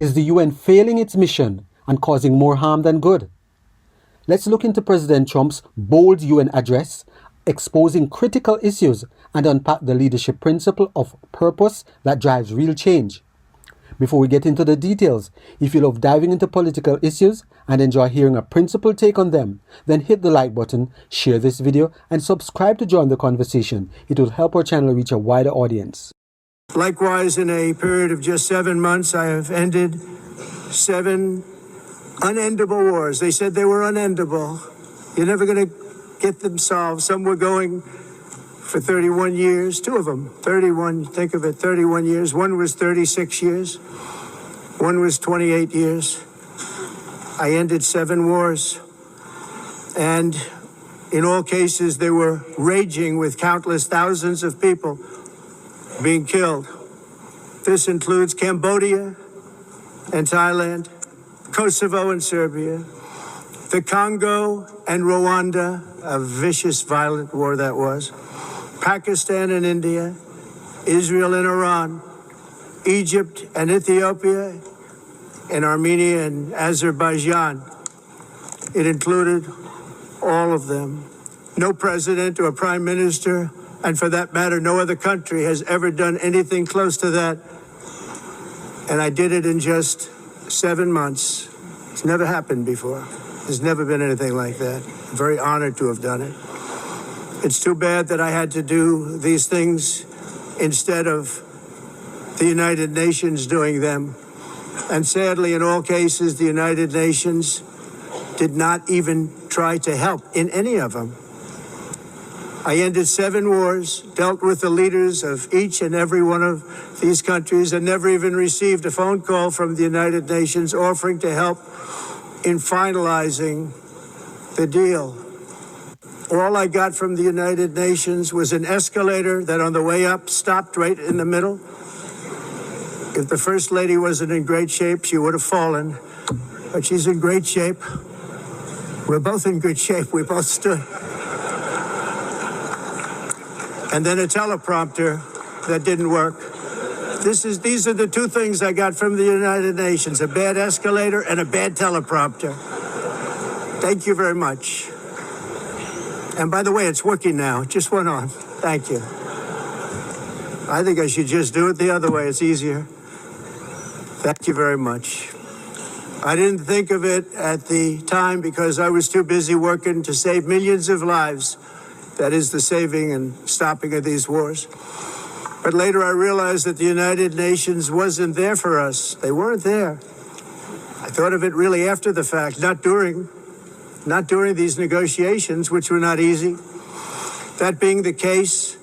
Is the UN failing its mission and causing more harm than good? Let's look into President Trump's bold UN address, exposing critical issues, and unpack the leadership principle of purpose that drives real change. Before we get into the details, if you love diving into political issues and enjoy hearing a principled take on them, then hit the like button, share this video, and subscribe to join the conversation. It will help our channel reach a wider audience. Likewise, in a period of just 7 months, I have ended 7 unendable wars. They said they were unendable. You're never going to get them solved. Some were going for 31 years, 2 of them, 31, think of it, 31 years. One was 36 years. One was 28 years. I ended 7 wars. And in all cases, they were raging with countless thousands of people being killed. This includes Cambodia and Thailand, Kosovo and Serbia, the Congo and Rwanda, a vicious, violent war that was, Pakistan and India, Israel and Iran, Egypt and Ethiopia, and Armenia and Azerbaijan. It included all of them. No president or prime minister, and for that matter, no other country has ever done anything close to that. And I did it in just 7 months. It's never happened before. There's never been anything like that. I'm very honored to have done it. It's too bad that I had to do these things instead of the United Nations doing them. And sadly, in all cases, the United Nations did not even try to help in any of them. I ended 7 wars, dealt with the leaders of each and every one of these countries, and never even received a phone call from the United Nations offering to help in finalizing the deal. All I got from the United Nations was an escalator that on the way up stopped right in the middle. If the First Lady wasn't in great shape, she would have fallen. But she's in great shape. We're both in good shape. We both stood. And then a teleprompter that didn't work. These are the 2 things I got from the United Nations, a bad escalator and a bad teleprompter. Thank you very much. And by the way, it's working now. It just went on. Thank you. I think I should just do it the other way. It's easier. Thank you very much. I didn't think of it at the time because I was too busy working to save millions of lives. That is the saving and stopping of these wars. But later I realized that the United Nations wasn't there for us. They weren't there. I thought of it really after the fact, not during these negotiations, which were not easy. That being the case,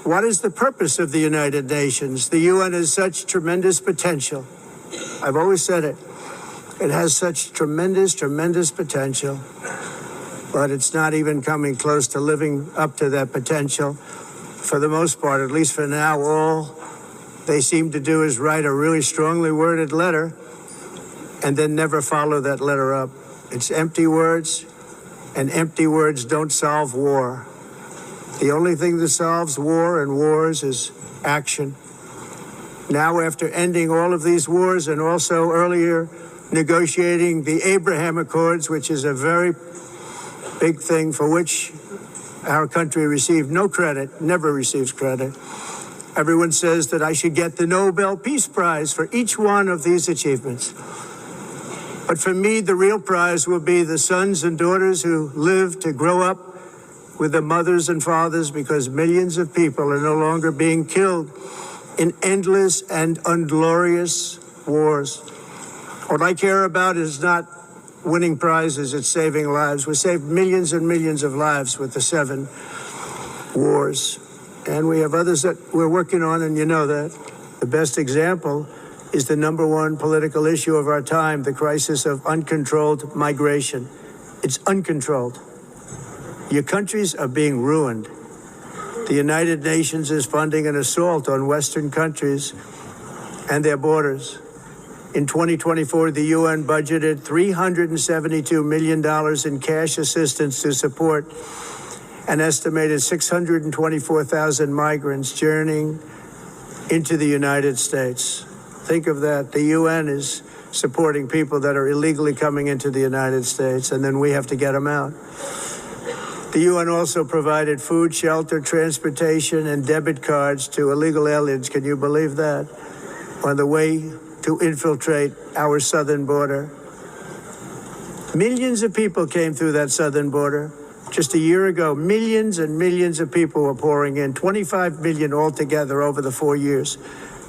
what is the purpose of the United Nations? The UN has such tremendous potential. I've always said it. It has such tremendous, tremendous potential, but it's not even coming close to living up to that potential. For the most part, at least for now, all they seem to do is write a really strongly worded letter and then never follow that letter up. It's empty words, and empty words don't solve war. The only thing that solves war and wars is action. Now, after ending all of these wars and also earlier negotiating the Abraham Accords, which is a very big thing for which our country received no credit, never receives credit. Everyone says that I should get the Nobel Peace Prize for each one of these achievements. But for me, the real prize will be the sons and daughters who live to grow up with the mothers and fathers, because millions of people are no longer being killed in endless and unglorious wars. What I care about is not winning prizes, it's saving lives. We saved millions and millions of lives with the 7 wars. And we have others that we're working on, and you know that. The best example is the #1 political issue of our time, the crisis of uncontrolled migration. It's uncontrolled. Your countries are being ruined. The United Nations is funding an assault on Western countries and their borders. In 2024, the UN budgeted $372 million in cash assistance to support an estimated 624,000 migrants journeying into the United States. Think of that. The UN is supporting people that are illegally coming into the United States, and then we have to get them out. The UN also provided food, shelter, transportation, and debit cards to illegal aliens. Can you believe that? On the way to infiltrate our southern border. Millions of people came through that southern border. Just a year ago, millions and millions of people were pouring in, 25 million altogether over the 4 years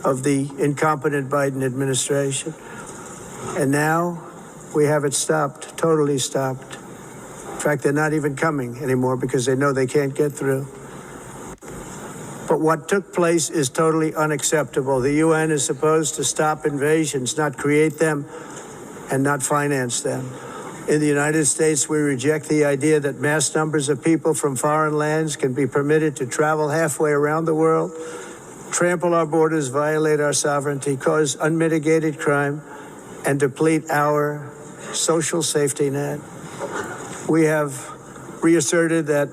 of the incompetent Biden administration. And now we have it stopped, totally stopped. In fact, they're not even coming anymore because they know they can't get through. But what took place is totally unacceptable. The UN is supposed to stop invasions, not create them and not finance them. In the United States, we reject the idea that mass numbers of people from foreign lands can be permitted to travel halfway around the world, trample our borders, violate our sovereignty, cause unmitigated crime, and deplete our social safety net. We have reasserted that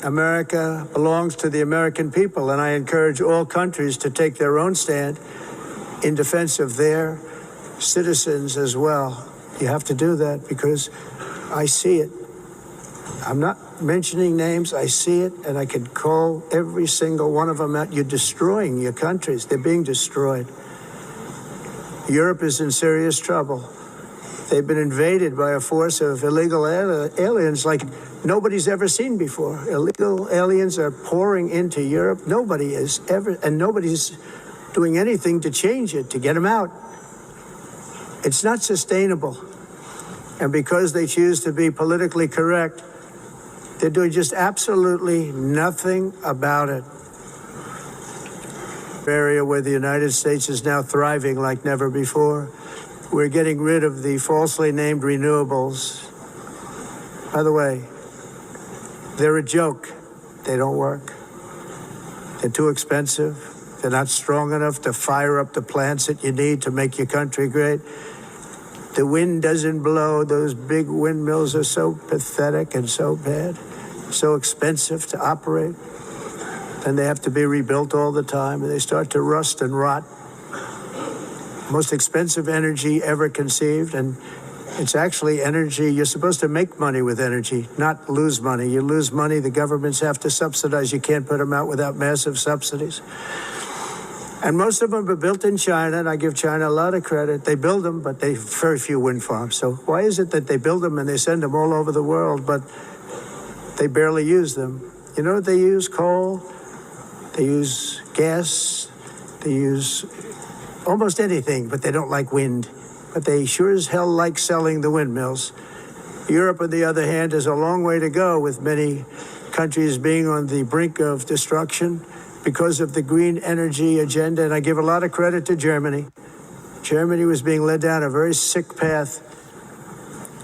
America belongs to the American people, and I encourage all countries to take their own stand in defense of their citizens as well. You have to do that because I see it. I'm not mentioning names. I see it, and I can call every single one of them out. You're destroying your countries. They're being destroyed. Europe is in serious trouble. They've been invaded by a force of illegal aliens like nobody's ever seen before. Illegal aliens are pouring into Europe. Nobody is ever, and nobody's doing anything to change it, to get them out. It's not sustainable. And because they choose to be politically correct, they're doing just absolutely nothing about it. Area where the United States is now thriving like never before. We're getting rid of the falsely named renewables. By the way, they're a joke. They don't work. They're too expensive. They're not strong enough to fire up the plants that you need to make your country great. The wind doesn't blow. Those big windmills are so pathetic and so bad, so expensive to operate. And they have to be rebuilt all the time, and they start to rust and rot. Most expensive energy ever conceived, and it's actually energy. You're supposed to make money with energy, not lose money. You lose money, the governments have to subsidize. You can't put them out without massive subsidies. And most of them are built in China, and I give China a lot of credit. They build them, but they very few wind farms. So why is it that they build them and they send them all over the world, but they barely use them? You know what they use? Coal. They use gas. They use almost anything, but they don't like wind. But they sure as hell like selling the windmills. Europe, on the other hand, has a long way to go, with many countries being on the brink of destruction because of the green energy agenda. And I give a lot of credit to Germany. Germany was being led down a very sick path,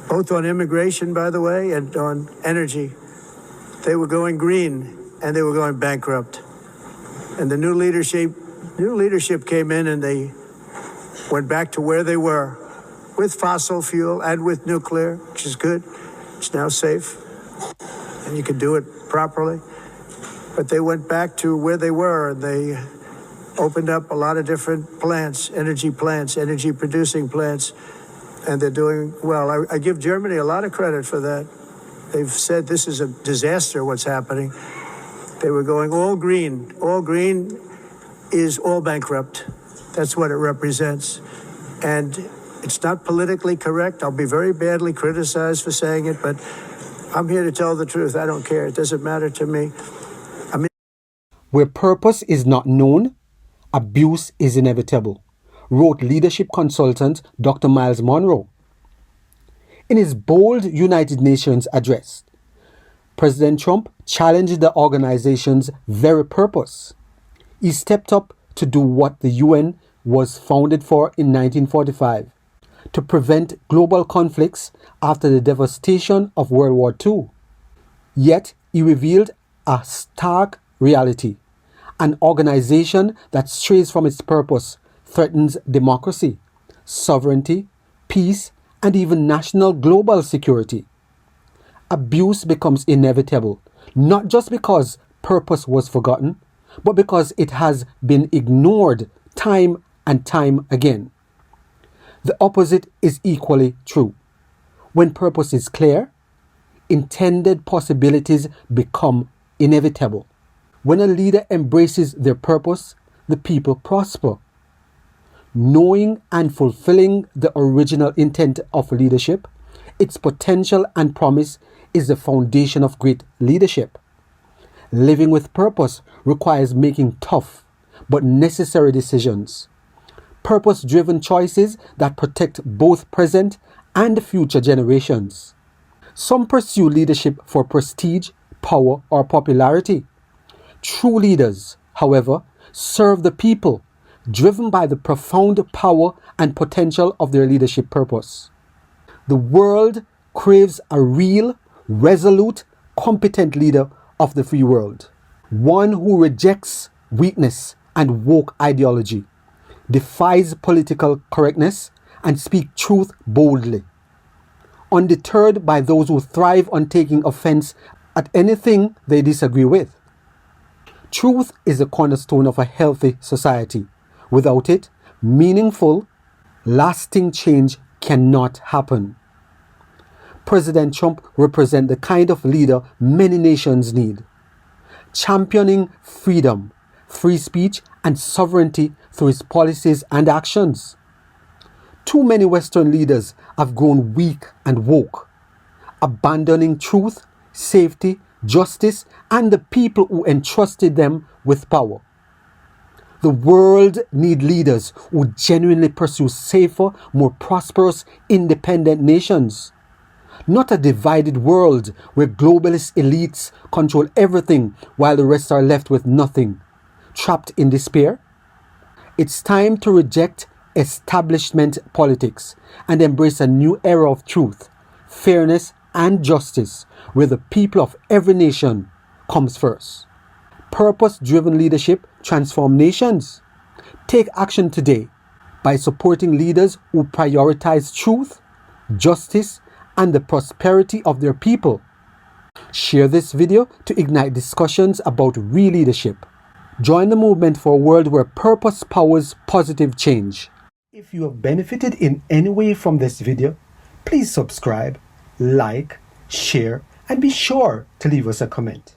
both on immigration, by the way, and on energy. They were going green, and they were going bankrupt. And the new leadership came in, and they went back to where they were, with fossil fuel and with nuclear, which is good. It's now safe, and you can do it properly. But they went back to where they were, and they opened up a lot of different plants, energy producing plants, and they're doing well. I give Germany a lot of credit for that. They've said this is a disaster, what's happening. They were going all green. All green is all bankrupt. That's what it represents. And it's not politically correct. I'll be very badly criticized for saying it, but I'm here to tell the truth. I don't care. It doesn't matter to me. Where purpose is not known, abuse is inevitable, wrote leadership consultant Dr. Myles Munroe. In his bold United Nations address, President Trump challenged the organization's very purpose. He stepped up to do what the UN was founded for in 1945, to prevent global conflicts after the devastation of World War II. Yet he revealed a stark reality. An organization that strays from its purpose threatens democracy, sovereignty, peace, and even national global security. Abuse becomes inevitable, not just because purpose was forgotten, but because it has been ignored time and time again. The opposite is equally true. When purpose is clear, intended possibilities become inevitable. When a leader embraces their purpose, the people prosper. Knowing and fulfilling the original intent of leadership, its potential and promise is the foundation of great leadership. Living with purpose requires making tough but necessary decisions. Purpose-driven choices that protect both present and future generations. Some pursue leadership for prestige, power, or popularity. True leaders, however, serve the people, driven by the profound power and potential of their leadership purpose. The world craves a real, resolute, competent leader of the free world. One who rejects weakness and woke ideology, defies political correctness, and speaks truth boldly. Undeterred by those who thrive on taking offense at anything they disagree with. Truth is the cornerstone of a healthy society. Without it, meaningful, lasting change cannot happen. President Trump represents the kind of leader many nations need, championing freedom, free speech, and sovereignty through his policies and actions. Too many Western leaders have grown weak and woke, abandoning truth, safety, justice, and the people who entrusted them with power. The world needs leaders who genuinely pursue safer, more prosperous, independent nations. Not a divided world where globalist elites control everything while the rest are left with nothing, trapped in despair. It's time to reject establishment politics and embrace a new era of truth, fairness, and justice where the people of every nation comes first. Purpose-driven leadership transforms nations. Take action today by supporting leaders who prioritize truth, justice, and the prosperity of their people. Share this video to ignite discussions about real leadership. Join the movement for a world where purpose powers positive change. If you have benefited in any way from this video, please subscribe, like, share, and be sure to leave us a comment.